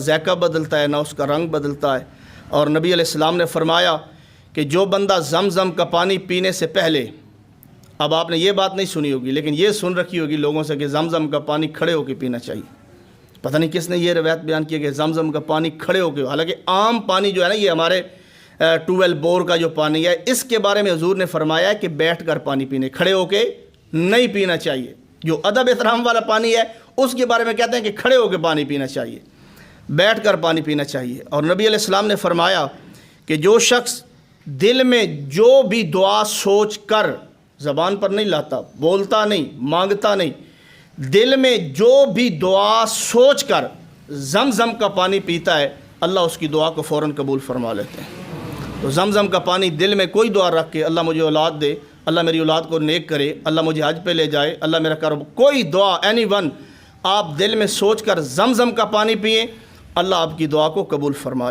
ذائقہ بدلتا ہے، نہ اس کا رنگ بدلتا ہے۔ اور نبی علیہ السلام نے فرمایا کہ جو بندہ زمزم کا پانی پینے سے پہلے، اب آپ نے یہ بات نہیں سنی ہوگی لیکن یہ سن رکھی ہوگی لوگوں سے کہ زمزم کا پانی کھڑے ہو کے پینا چاہیے۔ پتہ نہیں کس نے یہ روایت بیان کی کہ زمزم کا پانی کھڑے ہو کے، حالانکہ عام پانی جو ہے نا، یہ ہمارے ٹویل بور کا جو پانی ہے، اس کے بارے میں حضور نے فرمایا ہے کہ بیٹھ کر پانی پینے، کھڑے ہو کے نہیں پینا چاہیے۔ جو ادب احترام والا پانی ہے اس کے بارے میں کہتے ہیں کہ کھڑے ہو کے پانی پینا چاہیے، بیٹھ کر پانی پینا چاہیے۔ اور نبی علیہ السلام نے فرمایا کہ جو شخص دل میں جو بھی دعا سوچ کر، زبان پر نہیں لاتا، بولتا نہیں، مانگتا نہیں، دل میں جو بھی دعا سوچ کر زمزم کا پانی پیتا ہے، اللہ اس کی دعا کو فوراً قبول فرما لیتے ہیں۔ تو زمزم کا پانی دل میں کوئی دعا رکھ کے، اللہ مجھے اولاد دے، اللہ میری اولاد کو نیک کرے، اللہ مجھے حج پہ لے جائے، اللہ میرا کاروبار، کوئی دعا اینی ون آپ دل میں سوچ کر زمزم کا پانی پئیں، اللہ آپ کی دعا کو قبول فرما لے۔